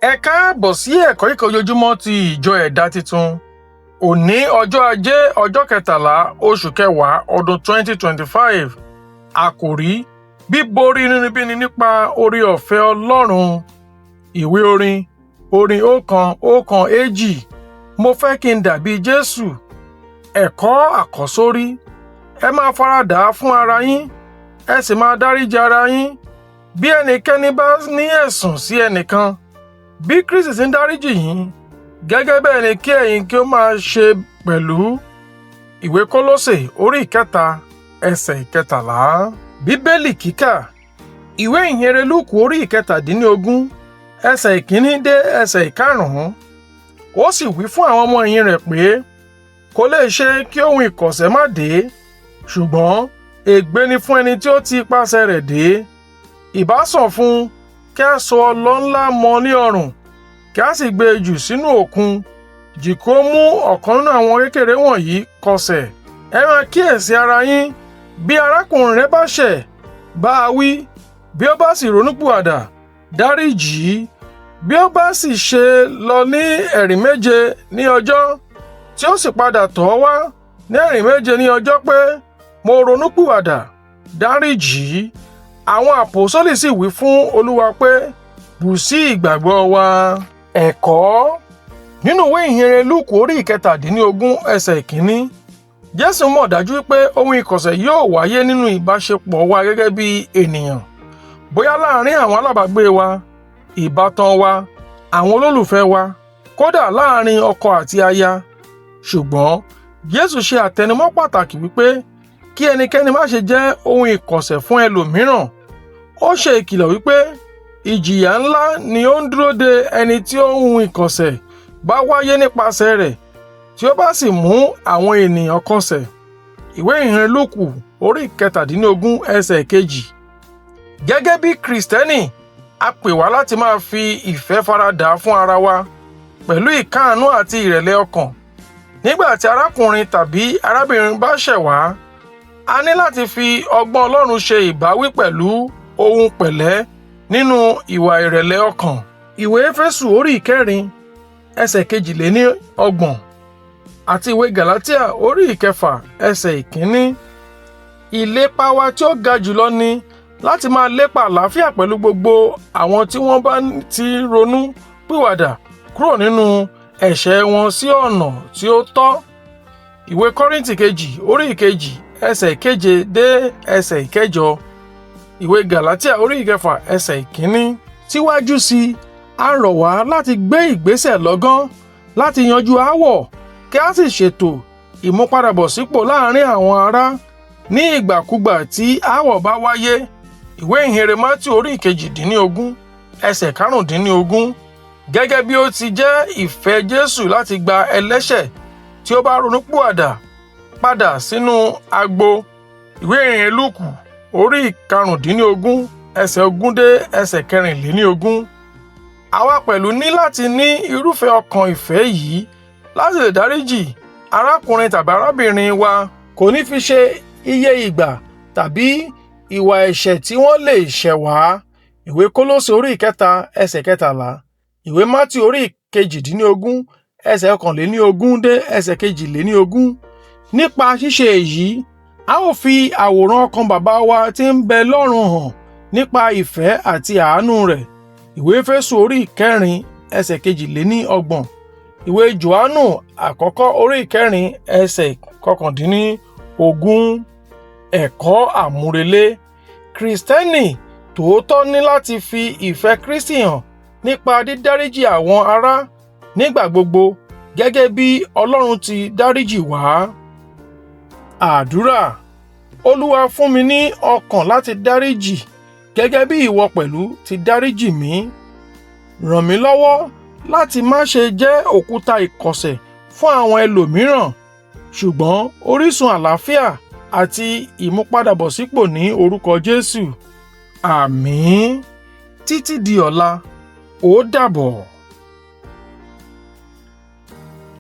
Ẹ káàbọ̀ sí ẹ̀kọ́ kíkọ́ ojoojúmọ́ ti ìjọ ẹ̀dá titun. Òní ọjọ́ ajé ọjọ́ 13 oṣù kẹwàá ọdún 2025. Àkòrí: bíborí inúnibíni nípa oore ọ̀fẹ́ Ọlọ́run. Ìwé orin 1:1-2. Mo fẹ́ kí n dàbí Jésù. Ẹ̀kọ́ àkọ́sórí: ẹ máa faradà fún ara yín, ẹ sì máa dáríjì ara yín. Bí ẹnikẹ́ni bá ní ẹ̀sùn sí ẹnìkan, bí Kristi ti ń dáríjì yín, gẹ́gẹ́ bẹ́ẹ̀ ni kí ẹ̀yin kí ó máa ṣe pẹ̀lú. Ìwé Kólósè 3:13. Bíbélì kíkà: ìwé ìhìnrere Lúùkù 17:1-5. Ó sì wí fún àwọn ọmọ ẹ̀yìn rẹ̀ pé kò lè ṣe kí ohun ìkọ̀sẹ̀ má dé, ṣùgbọ́n ègbé ni fún ẹni tí ó ti ipasẹ̀ rẹ̀ dé. Ìbá sàn fún un kí a so ọlọ ńlá mọ́ ní ọrùn, kí a sì gbé e jù sínú òkun, jì kó mú ọ̀kan nínú àwọn kékeré wọ̀nyí kọsẹ̀. Ẹ máa kíyèsí ara yín. Bí arákùnrin rẹ bá ṣẹ̀, bá a wí. Bí ó bá sì ronúpìwàdà, dáríjì í. Bí ó bá sì ṣe lọ ní ẹ̀rìn méje ní ọjọ́, tí ó sì padà tọ̀ ọ́ wá ní ẹ̀rìn méje ní ọjọ́ pé, mo ronúpìwàdà, dáríjì í. Àwọn àpòsólì sì wí fún Olúwa pé, bù sí ìgbàgbọ́ wa. Ẹ̀kọ́ nínú ìwé ìhìnrere Lúùkù 17:1. Jésù mọ̀ dájú pé ohun ìkọ̀sẹ̀ yóò wáyé nínú ìbáṣepọ̀ wa gẹ́gẹ́ bí ènìyàn, bóyá láàárín àwọn alábàágbé wa, ìbátan wa, àwọn olólùfẹ́ wa, kódà láàárín ọkọ àti aya. Ṣùgbọ́n Jésù ṣe àtẹnumọ́ pàtàkì wípé kí ẹnikẹ́ni má ṣe jẹ́ ohun ìkọ̀sẹ̀ fún ẹlòmíràn. Ó ṣe ìkìlọ̀ wípé ìjìyà ńlá ni ó ń dúró de ẹni tí ohun ìkọ̀sẹ̀ bá wáyé nípasẹ̀ rẹ̀, tí ó bá sì mú àwọn ènìyàn kọsẹ̀. Ìwé ìhìnrere Lúùkù 17:2. Gẹ́gẹ́ bí Kristẹni, a pè wá láti máa fi ìfẹ́ faradà fún ara wa pẹ̀lú ìkáàánú àti ìrẹ̀lẹ̀ ọkàn. Nígbà tí arákùnrin tàbí arábìnrin bá ṣẹ̀ wá, a ní láti fi ọgbọ́n Ọlọ́run ṣe ìbáwí pẹ̀lú ohùn pẹ̀lẹ́ nínú ìwà ìrẹ̀lẹ̀ ọkàn. Ìwé Éfésù 4:22 àti ìwé Gàlátíà 4:1. Ìlépa wa tí ó ga jùlọ ni láti máa lépa àlàáfíà pẹ̀lú gbogbo àwọn tí wọ́n bá ti ronú pìwàdà kúrò nínú ẹ̀ṣẹ̀ wọn sí ọ̀nà tí ó tọ́. Ìwé Kọ́ríńtì kejì 7-8. Ìwé Gàlátíà 6:1. Síwájú sí i, a rọ̀ wá láti gbé ìgbésẹ̀ lọ́gán láti yanjú aáwọ̀, kí a sì ṣètò ìmúpadàbọ̀sípò láàárín àwọn ará ní ìgbàkúgbà tí aáwọ̀ bá wáyé. Ìwé ìhìnrere Mátíù 18:15. Gẹ́gẹ́ bí ó ti jẹ́ ìfẹ́ Jésù láti gba ẹlẹ́ṣẹ̀ tí ó bá ronúpìwàdà padà sínú agbo. Ìwé ìhìnrere Lúùkù 15:20-24. Àwa pẹ̀lú ní láti ní irúfẹ́ ọkàn ìfẹ́ yìí láti lè dáríjì arákùnrin tàbí arábìnrin wa, kò ní fi ṣe iye ìgbà tàbí ìwà ẹ̀ṣẹ̀ tí wọ́n lè ṣẹ̀ wá. Ìwé Kólósè 3:13. Ìwé Mátíù 2:21-22. Nípa ṣíṣe èyí, a ó fi àwòrán ọkàn bàbá wa tí ń bẹ lọ́run hàn nípa ìfẹ́ àti àánú rẹ̀. Ìwé Éfésù 4:2-29. Ìwé Jòhánù àkọ́kọ́ 4:4-19. Ẹ̀kọ́ àmúrelé: Kristẹni tòótọ́ ní láti fi ìfẹ́ Kristi hàn nípa dídáríjì àwọn ará nígbà gbogbo, gẹ́gẹ́ bí Ọlọ́run ti dáríjì wá. Àdúrà: Olúwa, fún mi ní ọkàn láti dáríjì gẹ́gẹ́ bí ìwọ pẹ̀lú ti dáríjì mí. Ràn mí lọ́wọ́ láti má ṣe jẹ́ òkúta ìkọ̀sẹ̀ fún àwọn ẹlòmíràn, ṣùgbọ́n orísun àlàáfíà àti ìmúpadàbọ̀sípò ní orúkọ Jésù. Àmín. Títí di ọ̀la, ó dàbọ̀.